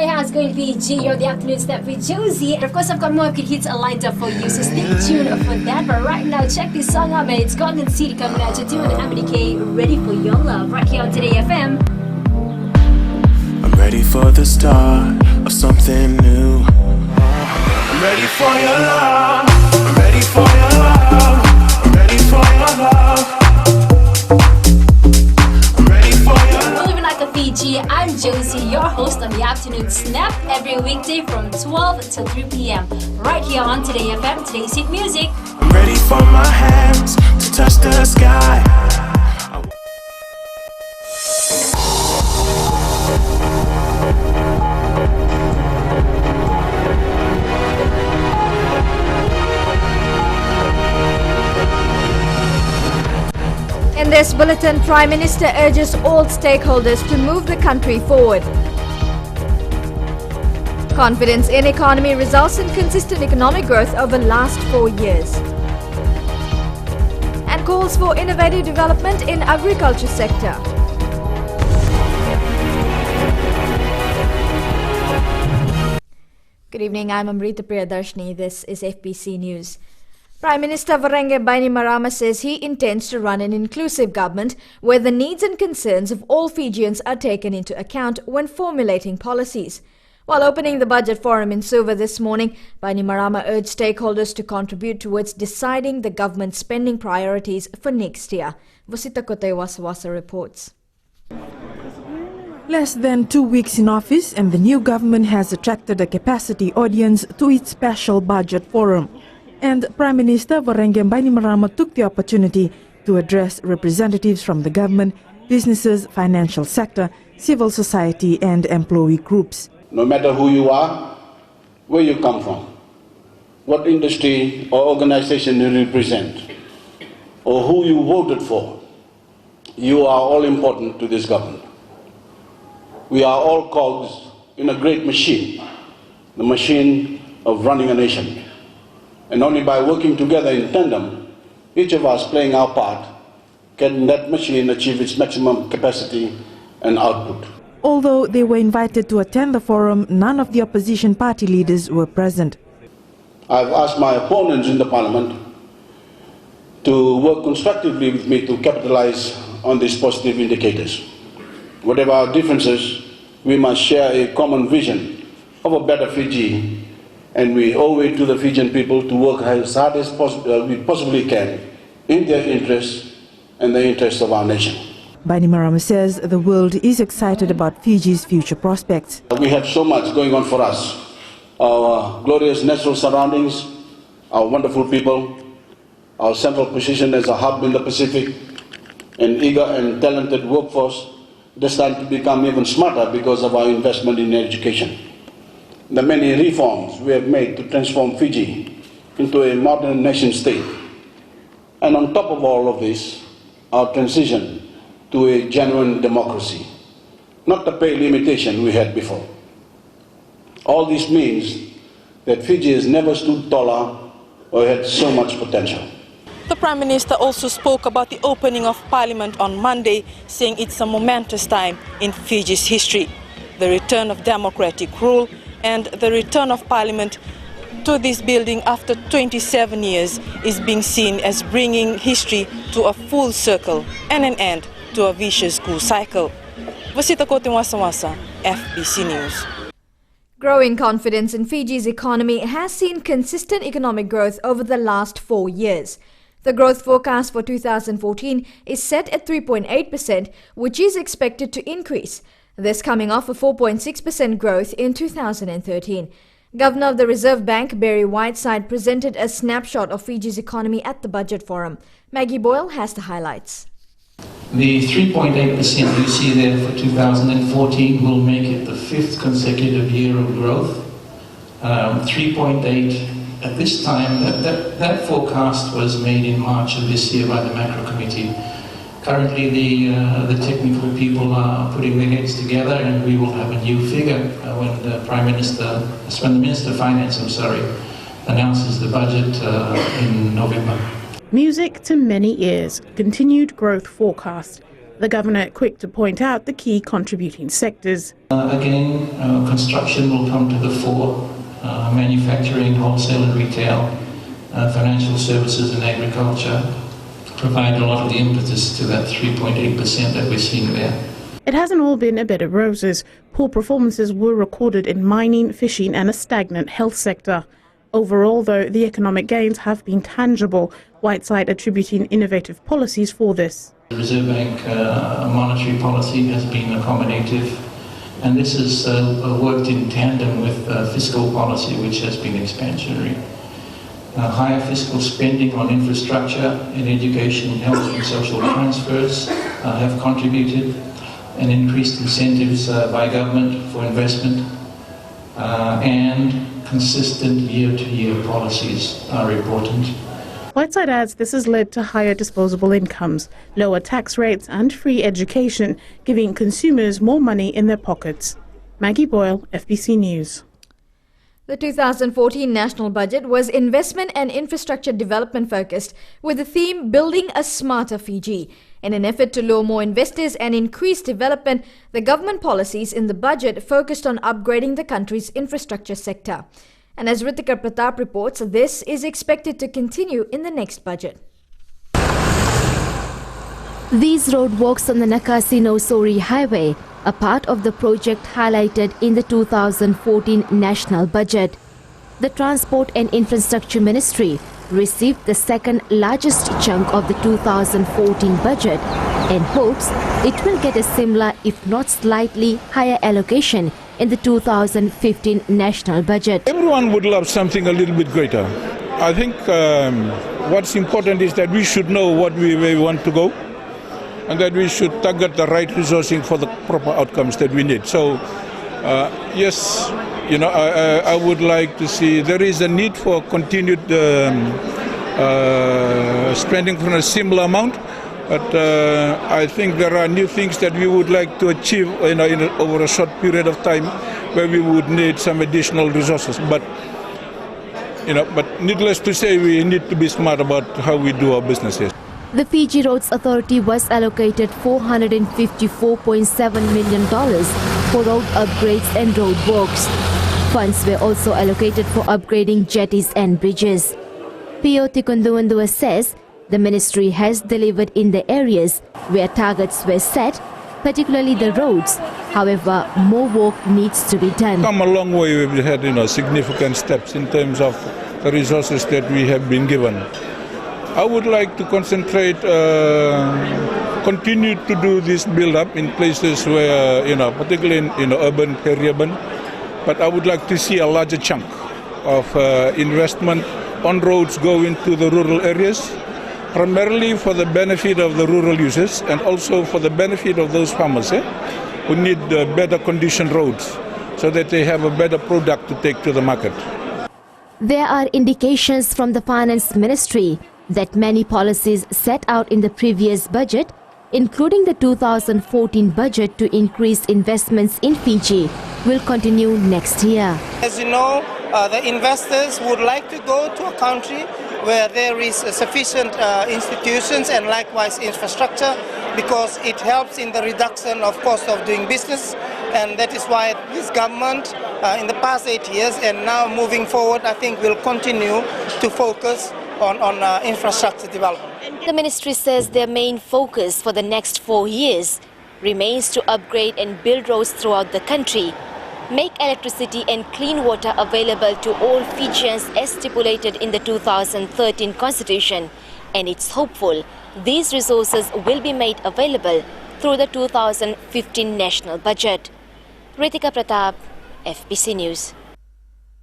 how's it going, Fiji? You're the afternoon step with Josie. And of course, I've got more good hits lined up for you, so stay tuned for that. But right now, check this song out, man. It's Golden City coming at you, 200 K, ready for your love, right here on Today FM. I'm ready for the start of something new. I'm ready for your love. I'm ready for your love. I'm ready for your love. Fiji, I'm Josie, your host on the Afternoon Snap, every weekday from 12 till 3 p.m. right here on Today FM, Today's Hit Music. I'm ready for my hands to touch the sky. In this bulletin, Prime Minister urges all stakeholders to move the country forward. Confidence in economy results in consistent economic growth over the last 4 years. And calls for innovative development in agriculture sector. Good evening, I'm Amrita Priyadarshini. This is FBC News. Prime Minister Varange Bainimarama says he intends to run an inclusive government where the needs and concerns of all Fijians are taken into account when formulating policies. While opening the budget forum in Suva this morning, Bainimarama urged stakeholders to contribute towards deciding the government's spending priorities for next year. Vasita Kotewasawasa reports. Less than 2 weeks in office and the new government has attracted a capacity audience to its special budget forum. And Prime Minister Varange Bainimarama took the opportunity to address representatives from the government, businesses, financial sector, civil society and employee groups. No matter who you are, where you come from, what industry or organization you represent, or who you voted for, you are all important to this government. We are all cogs in a great machine, the machine of running a nation. And only by working together in tandem, each of us playing our part, can that machine achieve its maximum capacity and output. Although they were invited to attend the forum, none of the opposition party leaders were present. I've asked my opponents in the parliament to work constructively with me to capitalize on these positive indicators. Whatever our differences, we must share a common vision of a better Fiji. And we owe it to the Fijian people to work as hard as we possibly can in their interests and the interests of our nation. Bainimarama says the world is excited about Fiji's future prospects. We have so much going on for us. Our glorious natural surroundings, our wonderful people, our central position as a hub in the Pacific, an eager and talented workforce destined to become even smarter because of our investment in education. The many reforms we have made to transform Fiji into a modern nation state. And on top of all of this, our transition to a genuine democracy, not the pale imitation we had before. All this means that Fiji has never stood taller or had so much potential. The Prime Minister also spoke about the opening of Parliament on Monday, saying it's a momentous time in Fiji's history. The return of democratic rule and the return of Parliament to this building after 27 years is being seen as bringing history to a full circle and an end to a vicious coup cycle. Vasita Kotewasawasa, FBC News. Growing confidence in Fiji's economy has seen consistent economic growth over the last 4 years. The growth forecast for 2014 is set at 3.8%, which is expected to increase. This coming off a 4.6% growth in 2013. Governor of the Reserve Bank, Barry Whiteside, presented a snapshot of Fiji's economy at the budget forum. Maggie Boyle has the highlights. The 3.8% you see there for 2014 will make it the 5th consecutive year of growth. 3.8 at this time, that forecast was made in March of this year by the Macro Committee. Currently, the technical people are putting their heads together, and we will have a new figure when the Minister of Finance, announces the budget in November. Music to many ears, continued growth forecast. The Governor quick to point out the key contributing sectors. Again, construction will come to the fore, manufacturing, wholesale and retail, financial services and agriculture provide a lot of the impetus to that 3.8% that we're seeing there. It hasn't all been a bed of roses. Poor performances were recorded in mining, fishing and a stagnant health sector. Overall, though, the economic gains have been tangible, Whiteside attributing innovative policies for this. The Reserve Bank monetary policy has been accommodative, and this has worked in tandem with fiscal policy, which has been expansionary. Higher fiscal spending on infrastructure in education, health and social transfers have contributed, and increased incentives by government for investment and consistent year-to-year policies are important. Whiteside adds this has led to higher disposable incomes, lower tax rates and free education, giving consumers more money in their pockets. Maggie Boyle, FBC News. The 2014 national budget was investment and infrastructure development focused, with the theme Building a Smarter Fiji. In an effort to lure more investors and increase development, the government policies in the budget focused on upgrading the country's infrastructure sector. And as Ritika Pratap reports, this is expected to continue in the next budget. These roadworks on the Nakasi-Nosori Highway are part of the project highlighted in the 2014 national budget. The Transport and Infrastructure Ministry received the second largest chunk of the 2014 budget and hopes it will get a similar, if not slightly higher allocation in the 2015 national budget. Everyone would love something a little bit greater. I think what's important is that we should know where we want to go, and that we should target the right resourcing for the proper outcomes that we need. So, yes, you know, I would like to see there is a need for continued spending for a similar amount, but I think there are new things that we would like to achieve, you know, over a short period of time, where we would need some additional resources. But, you know, but needless to say, we need to be smart about how we do our business here. The Fiji Roads Authority was allocated $454.7 million for road upgrades and road works. Funds were also allocated for upgrading jetties and bridges. Pio Tikunduandua says the ministry has delivered in the areas where targets were set, particularly the roads. However, more work needs to be done. Come a long way. We've had, you know, significant steps in terms of the resources that we have been given. I would like to concentrate, continue to do this build-up in places where, you know, particularly in, you know, urban, peri-urban. But I would like to see a larger chunk of investment on roads go into the rural areas, primarily for the benefit of the rural users and also for the benefit of those farmers who need better conditioned roads so that they have a better product to take to the market. There are indications from the Finance Ministry that many policies set out in the previous budget, including the 2014 budget to increase investments in Fiji, will continue next year. As you know, the investors would like to go to a country where there is sufficient institutions and likewise infrastructure, because it helps in the reduction of cost of doing business, and that is why this government in the past 8 years and now moving forward, I think will continue to focus on infrastructure development. The ministry says their main focus for the next 4 years remains to upgrade and build roads throughout the country, make electricity and clean water available to all Fijians as stipulated in the 2013 Constitution, and it's hopeful these resources will be made available through the 2015 national budget. Ritika Pratap, FBC News.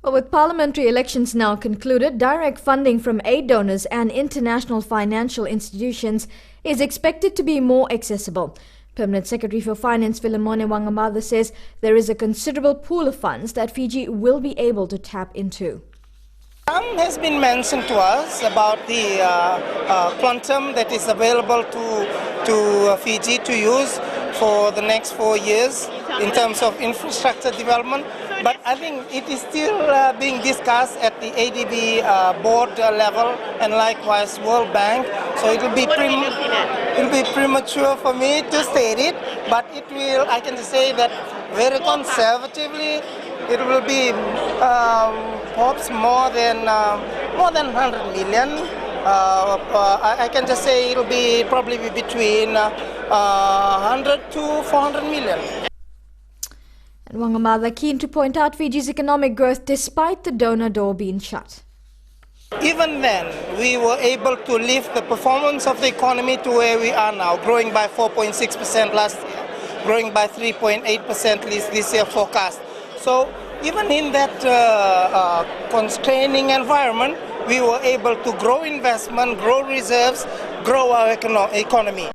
Well, with parliamentary elections now concluded, direct funding from aid donors and international financial institutions is expected to be more accessible. Permanent Secretary for Finance Philemone Wangamada says there is a considerable pool of funds that Fiji will be able to tap into. Has been mentioned to us about the quantum that is available to Fiji to use for the next 4 years in terms of infrastructure development. But I think it is still being discussed at the ADB board level and likewise World Bank. So it will be it will be premature for me to state it, but it will, I can say that very conservatively, it will be perhaps more than 100 million. I can just say it will be probably between 100 to 400 million. And Wangamala keen to point out Fiji's economic growth despite the donor door being shut. Even then, we were able to lift the performance of the economy to where we are now, growing by 4.6% last year, growing by 3.8% this year forecast. So even in that constraining environment, we were able to grow investment, grow reserves, grow our economy.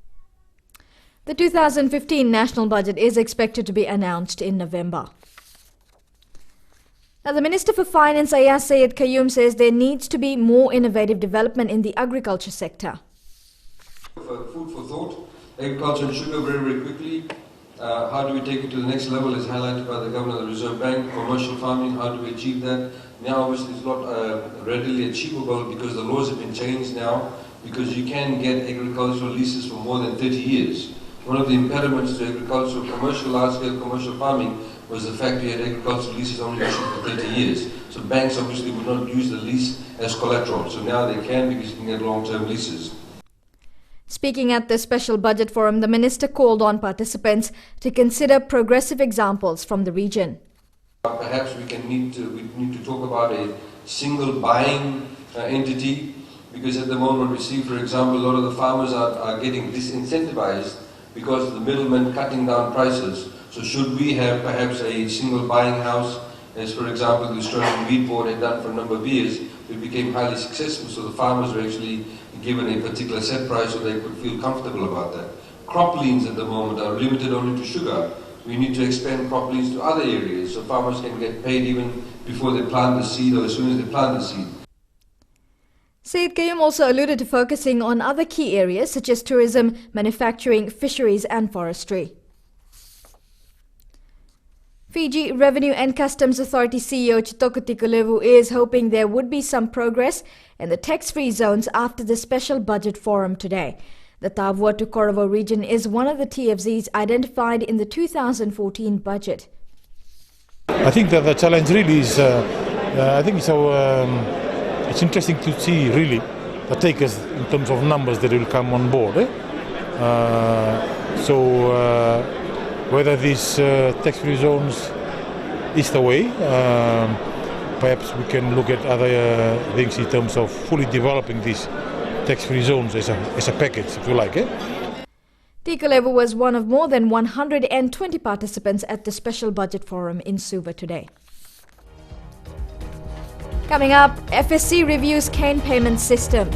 The 2015 national budget is expected to be announced in November. Now, the Minister for Finance, Ayaz Sayed Qayyum, says there needs to be more innovative development in the agriculture sector. Food for thought, agriculture and sugar very, very quickly. How do we take it to the next level as highlighted by the Governor of the Reserve Bank? Commercial farming, how do we achieve that? Now obviously it's not readily achievable because the laws have been changed now, because you can get agricultural leases for more than 30 years. One of the impediments to agricultural, large-scale commercial farming was the fact we had agricultural leases only issued for 30 years. So banks obviously would not use the lease as collateral. So now they can, because you can get long-term leases. Speaking at the special budget forum, the minister called on participants to consider progressive examples from the region. Perhaps we need to talk about a single buying entity, because at the moment we see, for example, a lot of the farmers are getting disincentivized because of the middlemen cutting down prices. So should we have perhaps a single buying house, as for example the Australian Wheat Board had done for a number of years? It became highly successful, so the farmers were actually given a particular set price so they could feel comfortable about that. Crop liens at the moment are limited only to sugar. We need to expand crop liens to other areas so farmers can get paid even before they plant the seed or as soon as they plant the seed. Sayed Qayyum also alluded to focusing on other key areas such as tourism, manufacturing, fisheries and forestry. Fiji Revenue and Customs Authority CEO Chitoko Tikulevu is hoping there would be some progress in the tax-free zones after the special budget forum today. The Tavua to Korovo region is one of the TFZs identified in the 2014 budget. I think that the challenge really is, it's interesting to see really the takers in terms of numbers that will come on board. Whether these tax-free zones is the way, perhaps we can look at other things in terms of fully developing these tax-free zones as a package, if you like. Tikulevu was one of more than 120 participants at the special budget forum in Suva today. Coming up, FSC reviews cane payment system.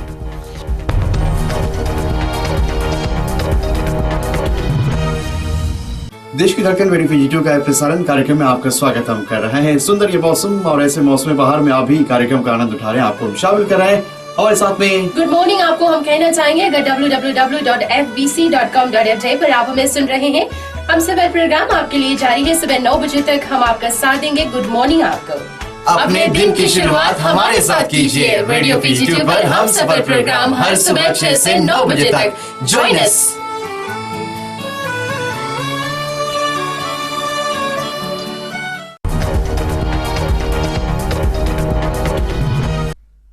देश की धड़कन radio Fiji का प्रसारण कार्यक्रम में आपका स्वागत हम कर रहे हैं। सुंदर ये मौसम और ऐसे मौसम बहार में आप भी कार्यक्रम का आनंद उठा रहे हैं, आपको शामिल कर रहे हैं हमारे साथ में। गुड मॉर्निंग आपको हम कहना चाहेंगे अगर www.fbc.com.fj पर आप हमें सुन रहे हैं, हम सफर प्रोग्राम आपके लिए जारी है। सुबह 9 बजे तक हम आपका साथ देंगे। गुड मॉर्निंग आपको। अपने दिन की शुरुआत हमारे साथ कीजिए। रेडियो फीजी पर हम सफर प्रोग्राम हर सुबह 6 से 9 बजे तक। Join us.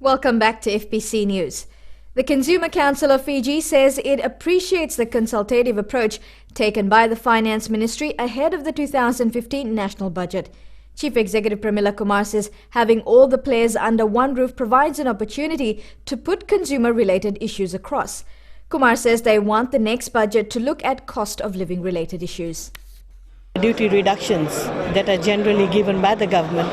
Welcome back to FBC News. The Consumer Council of Fiji says it appreciates the consultative approach taken by the Finance Ministry ahead of the 2015 national budget. Chief Executive Pramila Kumar says having all the players under one roof provides an opportunity to put consumer-related issues across. Kumar says they want the next budget to look at cost of living related issues. Duty reductions that are generally given by the government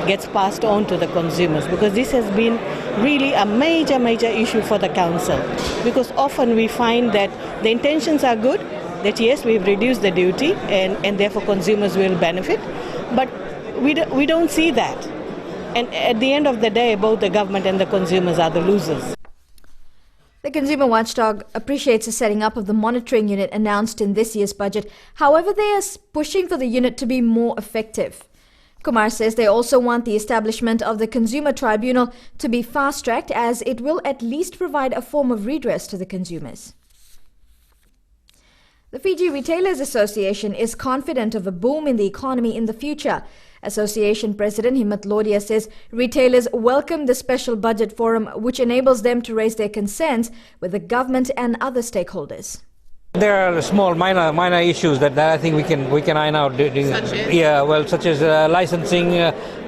gets passed on to the consumers, because this has been really a major issue for the council, because often we find that the intentions are good, that yes, we've reduced the duty and therefore consumers will benefit, but we don't see that, and at the end of the day both the government and the consumers are the losers. The Consumer Watchdog appreciates the setting up of the monitoring unit announced in this year's budget. However, they are pushing for the unit to be more effective. Kumar says they also want the establishment of the Consumer Tribunal to be fast-tracked, as it will at least provide a form of redress to the consumers. The Fiji Retailers Association is confident of a boom in the economy in the future. Association President Himmat Lodhia says retailers welcome the special budget forum, which enables them to raise their concerns with the government and other stakeholders. There are small, minor issues that I think we can iron out. Such as licensing,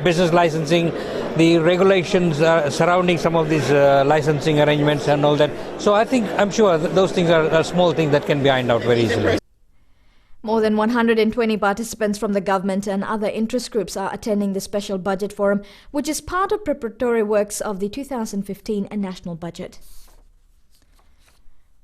business licensing, the regulations surrounding some of these licensing arrangements and all that. So I'm sure that those things are small things that can be ironed out very easily. More than 120 participants from the government and other interest groups are attending the special budget forum, which is part of preparatory works of the 2015 national budget.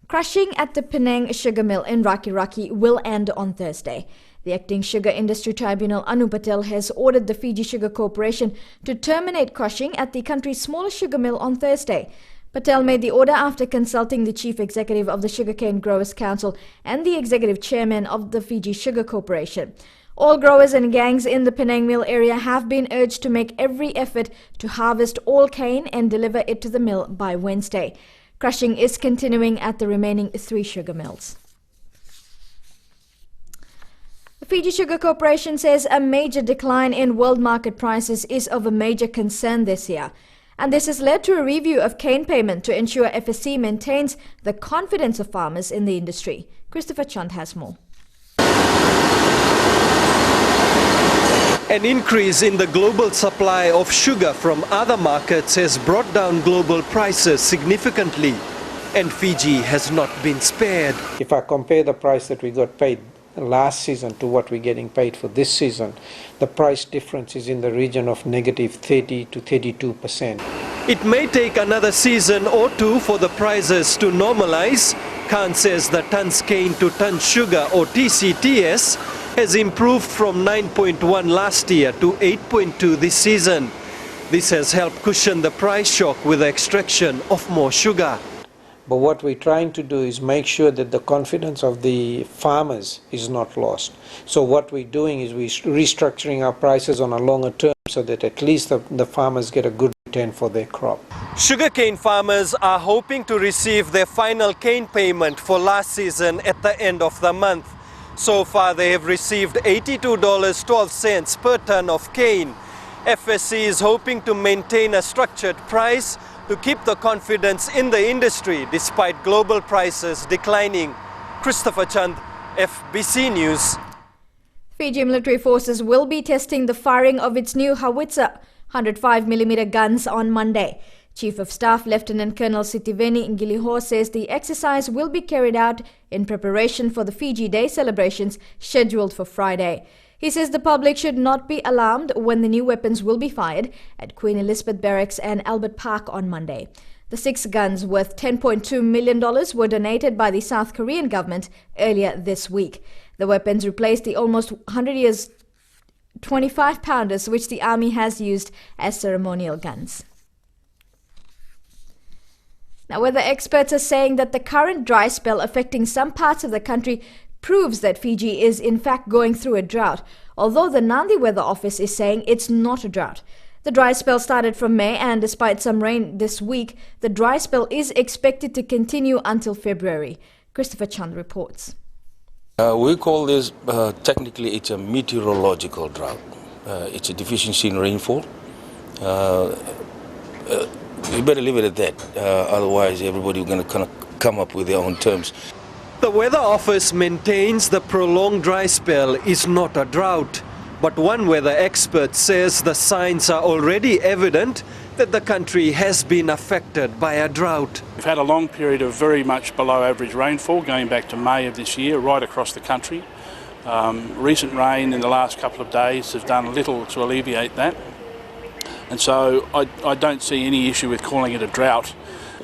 Crushing at the Penang sugar mill in Raki will end on Thursday. The acting Sugar Industry Tribunal Anu Patel has ordered the Fiji Sugar Corporation to terminate crushing at the country's smallest sugar mill on Thursday. Patel made the order after consulting the Chief Executive of the Sugarcane Growers Council and the Executive Chairman of the Fiji Sugar Corporation. All growers and gangs in the Penang mill area have been urged to make every effort to harvest all cane and deliver it to the mill by Wednesday. Crushing is continuing at the remaining 3 sugar mills. The Fiji Sugar Corporation says a major decline in world market prices is of a major concern this year. And this has led to a review of cane payment to ensure FSC maintains the confidence of farmers in the industry. Christopher Chand has more. An increase in the global supply of sugar from other markets has brought down global prices significantly, and Fiji has not been spared. If I compare the price that we got paid last season to what we're getting paid for this season, the price difference is in the region of -30 to 32%. It may take another season or two for the prices to normalize. Khan says the tons cane to ton sugar, or TCTS, has improved from 9.1 last year to 8.2 this season. This has helped cushion the price shock with the extraction of more sugar. But what we're trying to do is make sure that the confidence of the farmers is not lost. So what we're doing is we're restructuring our prices on a longer term so that at least the farmers get a good return for their crop. Sugarcane farmers are hoping to receive their final cane payment for last season at the end of the month. So far they have received $82.12 per ton of cane. FSC is hoping to maintain a structured price to keep the confidence in the industry despite global prices declining. Christopher Chand, FBC News. Fiji military forces will be testing the firing of its new howitzer 105mm guns on Monday. Chief of Staff Lieutenant Colonel Sitiveni Ngiliho says the exercise will be carried out in preparation for the Fiji Day celebrations scheduled for Friday. He says the public should not be alarmed when the new weapons will be fired at Queen Elizabeth Barracks and Albert Park on Monday. The 6 guns worth $10.2 million were donated by the South Korean government earlier this week. The weapons replaced the almost 100 years 25-pounders which the army has used as ceremonial guns. Now, weather experts are saying that the current dry spell affecting some parts of the country proves that Fiji is in fact going through a drought, although the Nandi Weather Office is saying it's not a drought. The dry spell started from May, and despite some rain this week, the dry spell is expected to continue until February. Christopher Chand reports. We call this, technically it's a meteorological drought. It's a deficiency in rainfall. We better leave it at that, otherwise everybody is going to kind of come up with their own terms. The Weather Office maintains the prolonged dry spell is not a drought, but one weather expert says the signs are already evident that the country has been affected by a drought. We've had a long period of very much below average rainfall going back to May of this year right across the country. Recent rain in the last couple of days has done little to alleviate that. And so I don't see any issue with calling it a drought.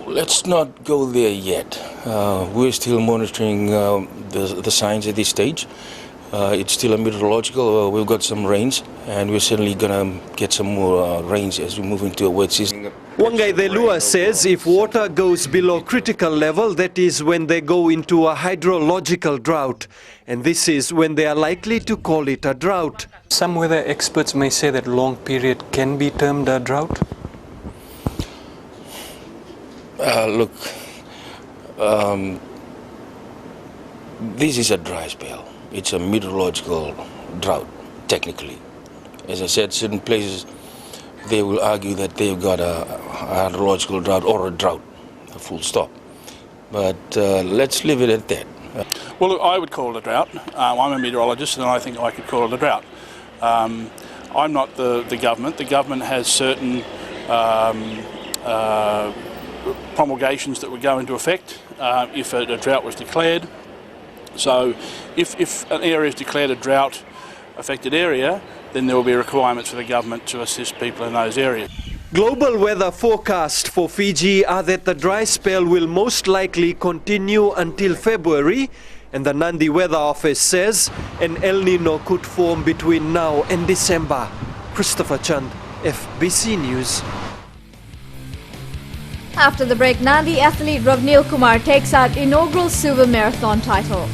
Let's not go there yet. We're still monitoring the signs at this stage. It's still a meteorological. We've got some rains, and we're certainly going to get some more rains as we move into a wet season. Wangai Delua says if water goes below critical level, that is when they go into a hydrological drought. And this is when they are likely to call it a drought. Some weather experts may say that long period can be termed a drought. Look, This is a dry spell. It's a meteorological drought, technically. As I said, certain places, they will argue that they've got a hydrological drought or a drought, a full stop. But let's leave it at that. Well, look, I would call it a drought. I'm a meteorologist and I think I could call it a drought. I'm not the government. The government has certain promulgations that would go into effect if a drought was declared. So if an area is declared a drought affected area, then there will be requirements for the government to assist people in those areas. Global weather forecast for Fiji are that the dry spell will most likely continue until February, and the Nandi Weather Office says an El Nino could form between now and December. Christopher Chand, FBC News. After the break, Nandi athlete Ravnil Kumar takes out inaugural silver marathon title.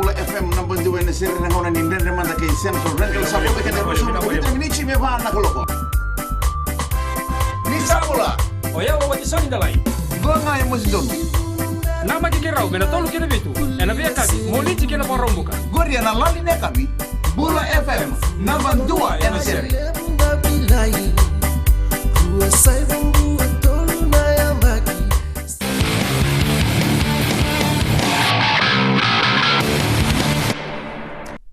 FM number 2 en serie ng una ni Remanda kay Central Rental sa po ka nero sa mga minichi me ba na koloko. Ni sabula. Oya wa ni soni dalai. Gonga ay mosidon. Na makikirao mena tolu kina bitu. Ena via kabi moliti kina parombuka. Goria na lali ne kabi. Bula FM number 2 en serie.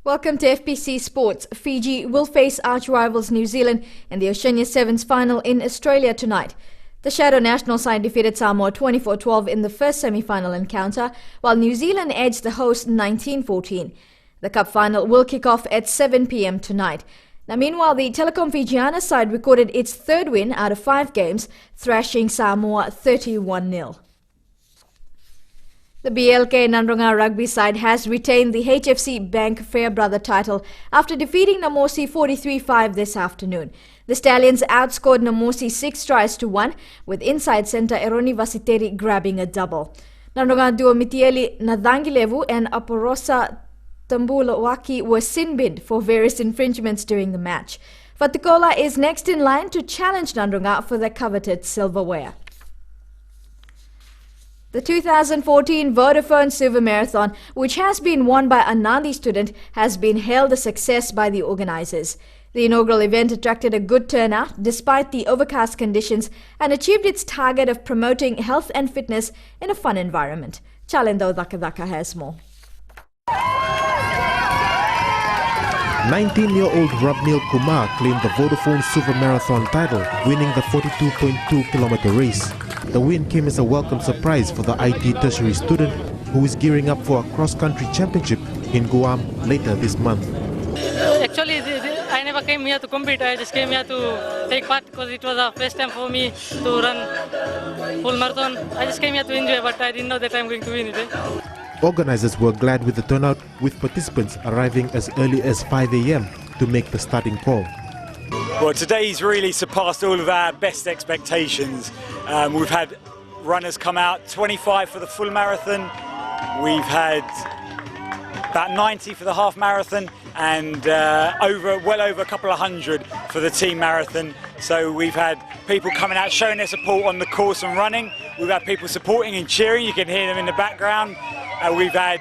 Welcome to FBC Sports. Fiji will face arch rivals New Zealand in the Oceania Sevens final in Australia tonight. The Shadow national side defeated Samoa 24-12 in the first semi-final encounter, while New Zealand edged the host 19-14. The Cup final will kick off at 7 p.m. tonight. Now, meanwhile, the Telecom Fijiana side recorded its third win out of 5 games, thrashing Samoa 31-0. The BLK Nandronga rugby side has retained the HFC Bank Fairbrother title after defeating Namosi 43-5 this afternoon. The Stallions outscored Namosi 6-1, with inside centre Eroni Vasiteri grabbing a double. Nandronga duo Mitieli Nadangilevu and Aporosa Tambulawaki were sin-binned for various infringements during the match. Fatukola is next in line to challenge Nandronga for the coveted silverware. The 2014 Vodafone Silver Marathon, which has been won by a Nandi student, has been hailed a success by the organisers. The inaugural event attracted a good turnout despite the overcast conditions and achieved its target of promoting health and fitness in a fun environment. Chalendo Dakadaka has more. 19-year-old Ravnil Kumar claimed the Vodafone Silver Marathon title, winning the 42.2-kilometer race. The win came as a welcome surprise for the IT tertiary student who is gearing up for a cross-country championship in Guam later this month. Actually, I never came here to compete. I just came here to take part because it was the first time for me to run full marathon. I just came here to enjoy, but I didn't know that I'm going to win it. Organizers were glad with the turnout, with participants arriving as early as 5 a.m. to make the starting call. Well, today's really surpassed all of our best expectations. We've had runners come out, 25 for the full marathon. We've had about 90 for the half marathon and well over a couple of hundred for the team marathon. So we've had people coming out showing their support on the course and running. We've had people supporting and cheering. You can hear them in the background. We've had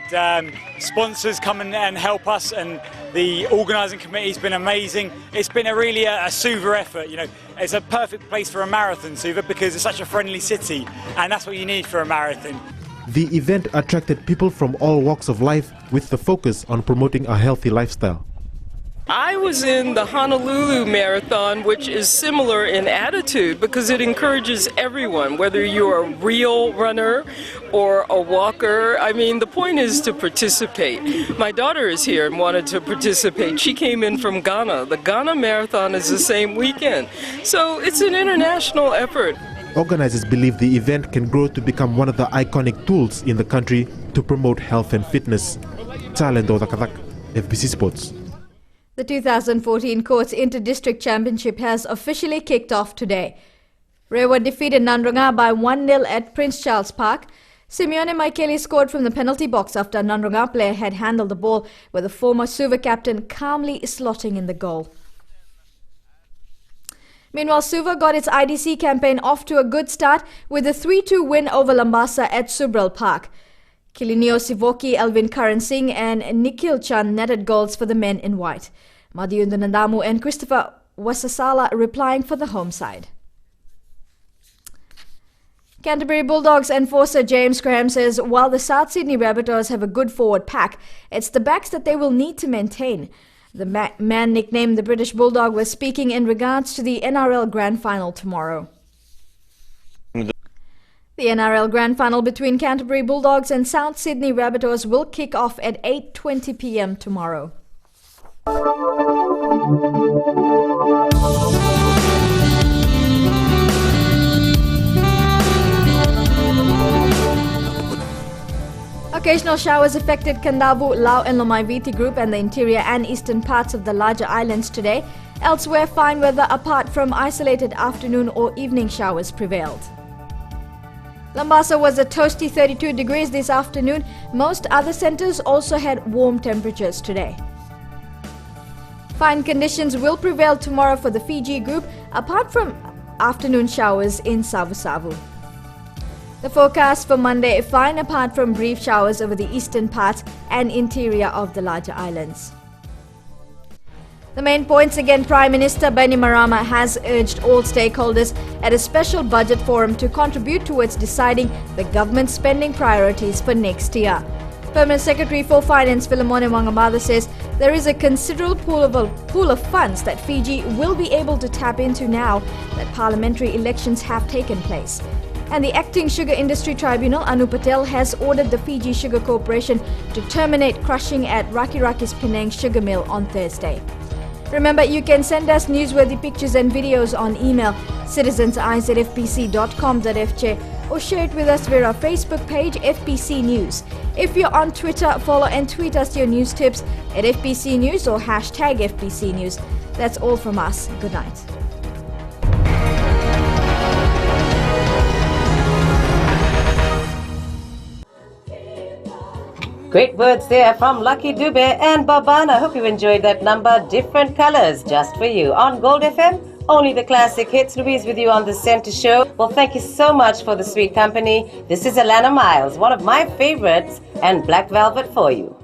sponsors come and help us, and the organising committee's been amazing. It's been really a super effort. You know, it's a perfect place for a marathon, Suva, because it's such a friendly city, and that's what you need for a marathon. The event attracted people from all walks of life, with the focus on promoting a healthy lifestyle. I was in the Honolulu Marathon, which is similar in attitude because it encourages everyone, whether you're a real runner or a walker. I mean, the point is to participate. My daughter is here and wanted to participate. She came in from Ghana. The Ghana Marathon is the same weekend. So it's an international effort. Organizers believe the event can grow to become one of the iconic tools in the country to promote health and fitness. Chalendo Dakadak, FBC Sports. The 2014 Courts Inter-District Championship has officially kicked off today. Rewa defeated Nandronga by 1-0 at Prince Charles Park. Simeone Micheli scored from the penalty box after a Nandronga player had handled the ball, with the former Suva captain calmly slotting in the goal. Meanwhile, Suva got its IDC campaign off to a good start with a 3-2 win over Lambasa at Subral Park. Kilinio Sivoki, Elvin Karan Singh and Nikhil Chand netted goals for the men in white. Madhyundan Nandamu and Christopher Wasasala replying for the home side. Canterbury Bulldogs enforcer James Graham says while the South Sydney Rabbitohs have a good forward pack, it's the backs that they will need to maintain. The man nicknamed the British Bulldog was speaking in regards to the NRL Grand Final tomorrow. The NRL Grand Final between Canterbury Bulldogs and South Sydney Rabbitohs will kick off at 8:20 p.m. tomorrow. Occasional showers affected Kandavu, Lau and Lomaiviti group and the interior and eastern parts of the larger islands today. Elsewhere, fine weather apart from isolated afternoon or evening showers prevailed. Lambasa was a toasty 32 degrees this afternoon. Most other centres also had warm temperatures today. Fine conditions will prevail tomorrow for the Fiji group apart from afternoon showers in Savu Savu. The forecast for Monday, fine apart from brief showers over the eastern parts and interior of the larger islands. The main points again, Prime Minister Bainimarama has urged all stakeholders at a special budget forum to contribute towards deciding the government's spending priorities for next year. Permanent Secretary for Finance Philemon Wangamada says there is a considerable pool of funds that Fiji will be able to tap into now that parliamentary elections have taken place. And the Acting Sugar Industry Tribunal, Anu Patel, has ordered the Fiji Sugar Corporation to terminate crushing at Rakiraki's Penang Sugar Mill on Thursday. Remember, you can send us newsworthy pictures and videos on email citizens@fbc.com.fj or share it with us via our Facebook page FBC News. If you're on Twitter, follow and tweet us your news tips at FBC News or hashtag FBC News. That's all from us. Good night. Great words there from Lucky Dube and Babana. Hope you enjoyed that number. Different colors just for you. On Gold FM, only the classic hits. Louise with you on the Centre Show. Well, thank you so much for the sweet company. This is Alana Miles, one of my favorites, and Black Velvet for you.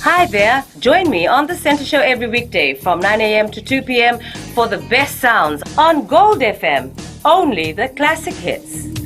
Hi there. Join me on the Centre Show every weekday from 9 a.m. to 2 p.m. for the best sounds on Gold FM. Only the classic hits.